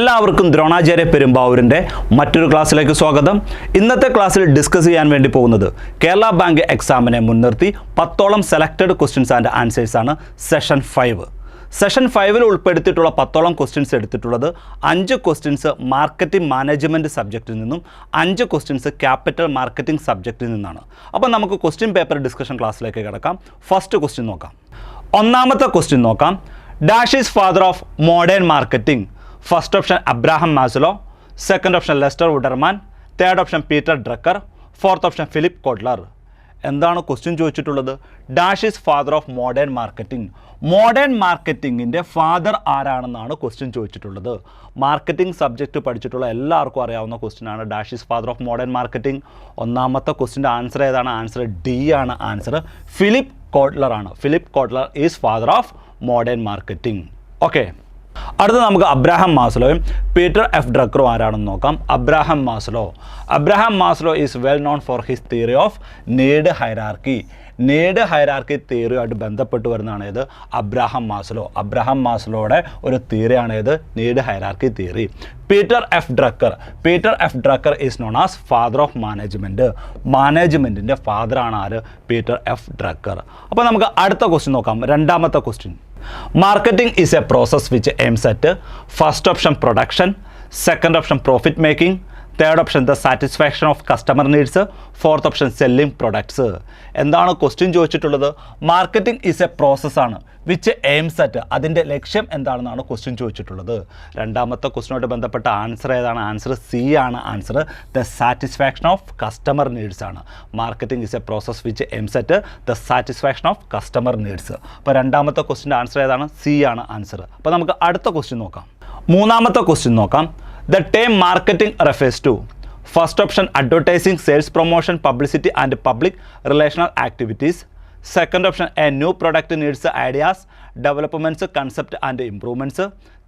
എല്ലാവർക്കും ദ്രോണാചാര്യ പെരുമ്പാവൂരിൻ്റെ മറ്റൊരു ക്ലാസ്സിലേക്ക് സ്വാഗതം. ഇന്നത്തെ ക്ലാസ്സിൽ ഡിസ്കസ് ചെയ്യാൻ വേണ്ടി പോകുന്നത് കേരള ബാങ്ക് എക്സാമിനെ മുൻനിർത്തി 10ഓളം സെലക്റ്റഡ് ക്വസ്റ്റ്യൻസ് ആൻഡ് ആൻസേഴ്സ് ആണ് സെഷൻ 5. സെഷൻ 5 ഉൾപ്പെടുത്തിയിട്ടുള്ള 10ഓളം ക്വസ്റ്റ്യൻസ് എടുത്തിട്ടുള്ളത് 5 ക്വസ്റ്റ്യൻസ് മാർക്കറ്റിംഗ് മാനേജ്മെൻറ്റ് സബ്ജക്റ്റിൽ നിന്നും 5 ക്വസ്റ്റ്യൻസ് ക്യാപിറ്റൽ മാർക്കറ്റിംഗ് സബ്ജക്റ്റിൽ നിന്നാണ്. അപ്പോൾ നമുക്ക് ക്വസ്റ്റ്യൻ പേപ്പർ ഡിസ്കഷൻ ക്ലാസ്സിലേക്ക് കിടക്കാം. ഫസ്റ്റ് ക്വസ്റ്റ്യൻ നോക്കാം. ഒന്നാമത്തെ ക്വസ്റ്റ്യൻ നോക്കാം. Dash is father of modern marketing. First option Abraham Maslow, second option Lester Wunderman, third option Peter Drucker, fourth option Philip Kotler. എന്താണ് question ചോദിച്ചിട്ടുള്ളത്? Dash is father of modern marketing. Modern മാർക്കറ്റിങ്ങിൻ്റെ father ആരാണെന്നാണ് question ചോദിച്ചിട്ടുള്ളത്. Marketing subject പഠിച്ചിട്ടുള്ള എല്ലാവർക്കും അറിയാവുന്ന ക്വസ്റ്റ്യനാണ് dash is father of modern marketing. ഒന്നാമത്തെ ക്വസ്റ്റ്യൻ്റെ ആൻസർ ഏതാണ്? ആൻസർ ഡി ആണ്. ആൻസർ ഫിലിപ്പ് കോട്ട്ലർ ആണ്. Philip Kotler is father of modern marketing. Okay, അടുത്ത നമുക്ക് അബ്രാഹം മാസ്ലോയും പീറ്റർ എഫ് ഡ്രക്കറും ആരാണെന്ന് നോക്കാം. Abraham Maslow is well known for his theory of need hierarchy. Need hierarchy തിയറിയുമായിട്ട് ബന്ധപ്പെട്ട് വരുന്നതാണ് ഏത്? അബ്രാഹം മാസ്ലോയുടെ ഒരു തിയറിയാണ് ഏത്? Need hierarchy theory. Peter F Drucker is known as father of മാനേജ്മെൻറ്റിൻ്റെ ഫാദറാണ് ആര്? Peter F Drucker. അപ്പോൾ നമുക്ക് അടുത്ത ക്വസ്റ്റ്യൻ നോക്കാം. രണ്ടാമത്തെ question. Marketing is a process which aims at first option production, second option profit making, third option the satisfaction of customer needs, fourth option selling products. എന്താണ് question ചോദിച്ചിട്ടുള്ളത്? Marketing is a process ആണ് which aims at. അതിൻ്റെ ലക്ഷ്യം എന്താണെന്നാണ് question ചോദിച്ചിട്ടുള്ളത്. രണ്ടാമത്തെ ക്വസ്റ്റ്യനുമായിട്ട് ബന്ധപ്പെട്ട answer ഏതാണ്? ആൻസർ സി ആണ്. Answer the satisfaction of customer needs ആണ്. Marketing is a process which aims at the satisfaction of customer needs. അപ്പോൾ രണ്ടാമത്തെ ക്വസ്റ്റ്യൻ്റെ ആൻസർ ഏതാണ്? സി ആണ് ആൻസർ. അപ്പോൾ നമുക്ക് അടുത്ത ക്വസ്റ്റ്യൻ നോക്കാം. മൂന്നാമത്തെ ക്വസ്റ്റ്യൻ നോക്കാം. The term marketing refers to first option advertising, sales promotion, publicity and public relational activities. Second option a new product needs ideas, developments, concept and improvements.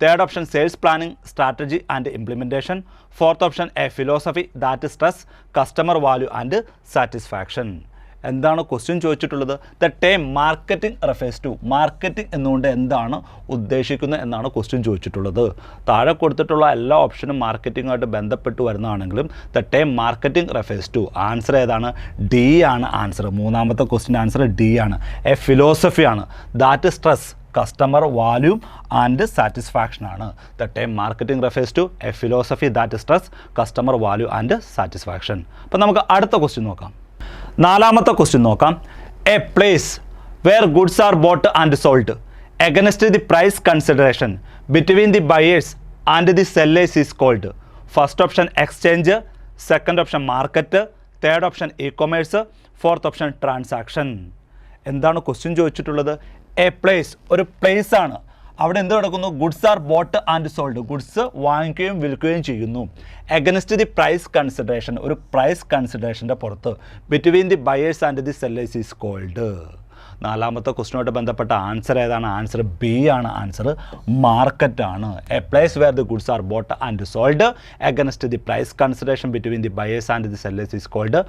Third option sales planning, strategy and implementation. Fourth option a philosophy that stress customer value and satisfaction. എന്താണ് question ചോദിച്ചിട്ടുള്ളത്? The term marketing refers to. Marketing എന്നുകൊണ്ട് എന്താണ് ഉദ്ദേശിക്കുന്നത് എന്നാണ് question ചോദിച്ചിട്ടുള്ളത്. താഴെ കൊടുത്തിട്ടുള്ള എല്ലാ ഓപ്ഷനും മാർക്കറ്റിംഗുമായിട്ട് ബന്ധപ്പെട്ട് വരുന്നതാണെങ്കിലും the term marketing refers to. Answer ഏതാണ്? ഡി ആണ് ആൻസർ. മൂന്നാമത്തെ ക്വസ്റ്റ്യൻ ആൻസർ ഡി ആണ്. എ ഫിലോസഫി ആണ്. That stress customer value and satisfaction ആണ്. The term marketing refers to a philosophy that stress customer value and satisfaction. അപ്പോൾ നമുക്ക് അടുത്ത question നോക്കാം. നാലാമത്തെ ക്വസ്റ്റ്യൻ നോക്കാം. A place where goods are bought and sold against the price consideration between the buyers and the sellers is called. First option exchange, second option market, third option e commerce, fourth option transaction. എന്താണ് question ചോദിച്ചിട്ടുള്ളത്? A place ഒരു place ആണ്. അവിടെ എന്ത് നടക്കുന്നു? Goods are bought and sold. Goods വാങ്ങിക്കുകയും വിൽക്കുകയും ചെയ്യുന്നു. അഗൻസ്റ്റ് ദി പ്രൈസ് കൺസിഡറേഷൻ ഒരു പ്രൈസ് കൺസിഡറേഷൻ്റെ പുറത്ത്. Between the buyers and the sellers is called. നാലാമത്തെ ക്വസ്റ്റ്യനുമായിട്ട് ബന്ധപ്പെട്ട ആൻസർ ഏതാണ്? ആൻസർ ബി ആണ്. ആൻസർ മാർക്കറ്റ് ആണ്. A place where the goods are bought and sold against the price consideration between the buyers and the sellers is called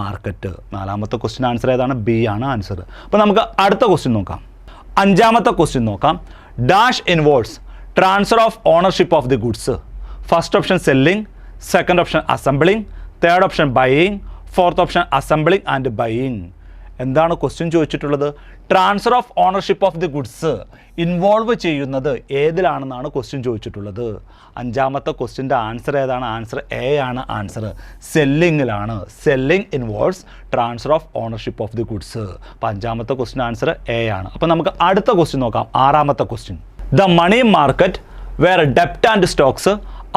market. നാലാമത്തെ question answer ഏതാണ്? B ആണ് answer. അപ്പോൾ നമുക്ക് അടുത്ത question നോക്കാം. അഞ്ചാമത്തെ ക്വസ്റ്റ്യൻ നോക്കാം. Dash involves transfer of ownership of the goods. First option selling, second option assembling, third option buying, fourth option assembling and buying. എന്താണ് ക്വസ്റ്റ്യൻ ചോദിച്ചിട്ടുള്ളത്? Transfer of ownership of the goods involve ചെയ്യുന്നത് ഏതിലാണെന്നാണ് question ചോദിച്ചിട്ടുള്ളത്. അഞ്ചാമത്തെ ക്വസ്റ്റ്യൻ്റെ answer ഏതാണ്? Answer A ആണ് answer. സെല്ലിങ്ങിലാണ്. Selling involves transfer of ownership of the goods. അപ്പോൾ അഞ്ചാമത്തെ ക്വസ്റ്റ്യൻ ആൻസർ എ ആണ്. അപ്പോൾ നമുക്ക് അടുത്ത ക്വസ്റ്റ്യൻ നോക്കാം. ആറാമത്തെ question. The money market where ഡെപ്റ്റ് and stocks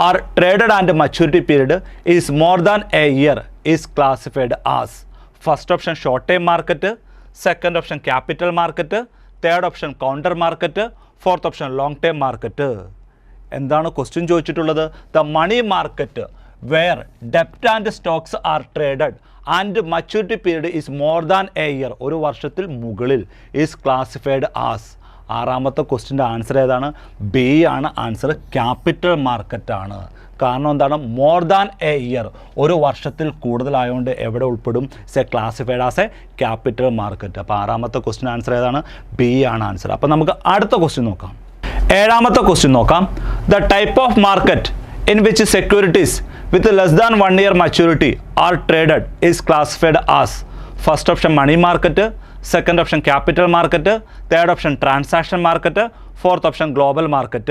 are traded and maturity period is more than a year is classified as. First option short time market, second option capital market, third option counter market, fourth option long time market. എന്താണ് question ചോദിച്ചിട്ടുള്ളത്? The money market where ഡെപ്റ്റ് and stocks are traded and maturity period is more than a year ഒരു വർഷത്തിൽ മുകളിൽ is classified as. ആറാമത്തെ ക്വസ്റ്റ്യൻ്റെ answer ഏതാണ്? B ആണ് answer. Capital market ആണ്. കാരണം എന്താണ്? മോർ ദാൻ എ ഇയർ ഒരു വർഷത്തിൽ കൂടുതലായതുകൊണ്ട് എവിടെ ഉൾപ്പെടും? Classified as A capital market. അപ്പോൾ ആറാമത്തെ ക്വസ്റ്റ്യൻ ആൻസർ ഏതാണ്? ബി ആണ് ആൻസർ. അപ്പോൾ നമുക്ക് അടുത്ത ക്വസ്റ്റ്യൻ നോക്കാം. ഏഴാമത്തെ ക്വസ്റ്റ്യൻ നോക്കാം. The type of market in which securities with less than 1 year maturity are traded is classified as first option money market, second option capital market, third option transaction market, fourth option global market.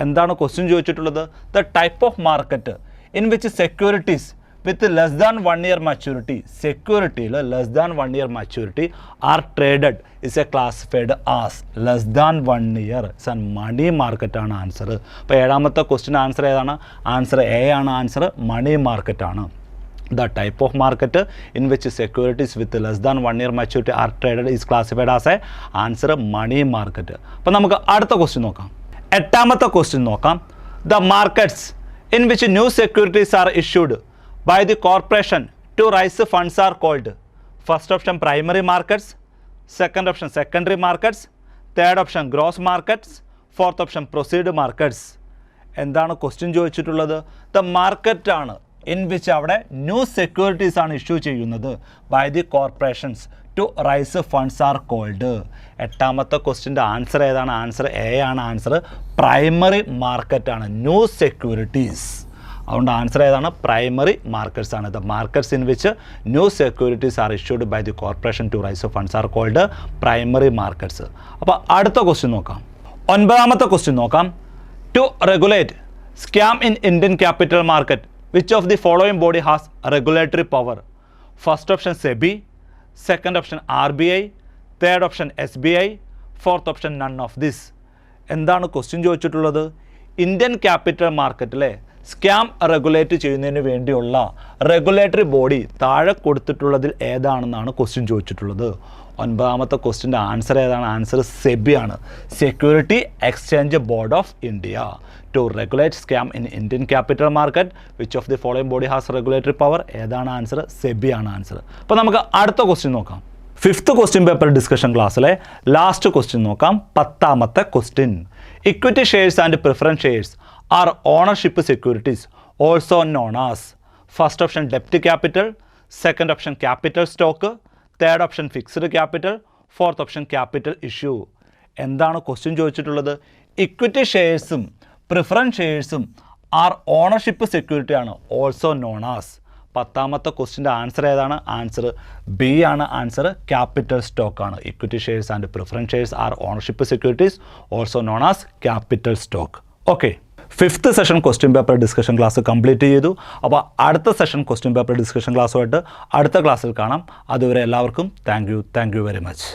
എന്താണ് question ചോദിച്ചിട്ടുള്ളത്? The type of market in which securities with less than 1 year maturity, സെക്യൂരിറ്റിയിൽ less than 1 year maturity are traded is a classified as less than 1 year is an money മാർക്കറ്റാണ് answer. അപ്പോൾ ഏഴാമത്തെ question answer ഏതാണ്? Answer A ആണ് answer, money മാർക്കറ്റാണ്. The type of market in which securities with less than 1 year maturity are traded is classified as a answer money market. അപ്പോൾ നമുക്ക് അടുത്ത question നോക്കാം. എട്ടാമത്തെ ക്വസ്റ്റ്യൻ നോക്കാം. The markets in which new securities are issued by the corporation to raise funds are called first option primary markets, second option secondary markets, third option gross markets, fourth option proceed markets. എന്താണ് question ചോദിച്ചിട്ടുള്ളത്? The market ആണ് in which അവിടെ new securities ആണ് issue ചെയ്യുന്നത് by the corporations to raise funds are called. എട്ടാമത്തെ ക്വസ്റ്റ്യൻ്റെ answer ഏതാണ്? Answer A ആണ് ആൻസർ, പ്രൈമറി മാർക്കറ്റാണ്, ന്യൂ സെക്യൂരിറ്റീസ്. അതുകൊണ്ട് ആൻസർ ഏതാണ്? പ്രൈമറി മാർക്കറ്റ്സ് ആണ്. The markets in which new securities are issued by the corporation to raise funds are called primary markets. അപ്പോൾ അടുത്ത ക്വസ്റ്റ്യൻ നോക്കാം. ഒൻപതാമത്തെ ക്വസ്റ്റ്യൻ നോക്കാം. To regulate scam in Indian capital market which of the following body has regulatory power? First option SEBI, second option RBI, third option SBI, fourth option none of this. എന്താണ് question ചോദിച്ചിട്ടുള്ളത്? Indian capital മാർക്കറ്റിലെ scam regulate ചെയ്യുന്നതിന് വേണ്ടിയുള്ള regulatory body താഴെ കൊടുത്തിട്ടുള്ളതിൽ ഏതാണെന്നാണ് question ചോദിച്ചിട്ടുള്ളത്. ഒൻപതാമത്തെ ക്വസ്റ്റ്യൻ്റെ answer ഏതാണ്? ആൻസർ സെബി ആണ്, security exchange board of India. To regulate scam in Indian capital market which of the following body has regulatory power? ഏതാണ് ആൻസർ? സെബി ആണ് ആൻസർ. അപ്പോൾ നമുക്ക് അടുത്ത ക്വസ്റ്റ്യൻ നോക്കാം. ഫിഫ്ത്ത് ക്വസ്റ്റ്യൻ പേപ്പർ ഡിസ്കഷൻ ക്ലാസ്സിലെ last question നോക്കാം. പത്താമത്തെ question. Equity shares and preference shares are ownership securities also known as first option ഡെപ്റ്റ് capital, second option capital stock, third option fixed capital, fourth option capital issue. എന്താണ് question ചോദിച്ചിട്ടുള്ളത്? Equity ഷെയർസും preference ഷെയർസും are ownership security ആണ്, also known as. പത്താമത്തെ ക്വസ്റ്റ്യൻ്റെ answer ഏതാണ്? Answer B ആണ് ആൻസർ, ക്യാപിറ്റൽ സ്റ്റോക്ക് ആണ്. Equity shares and preference shares are ownership securities also known as capital stock. Okay, fifth session question paper discussion class complete ചെയ്തു. അപ്പോൾ അടുത്ത session question paper discussion ക്ലാസ്സുമായിട്ട് അടുത്ത ക്ലാസ്സിൽ കാണാം. അതുവരെ എല്ലാവർക്കും താങ്ക് യു വെരി മച്ച്.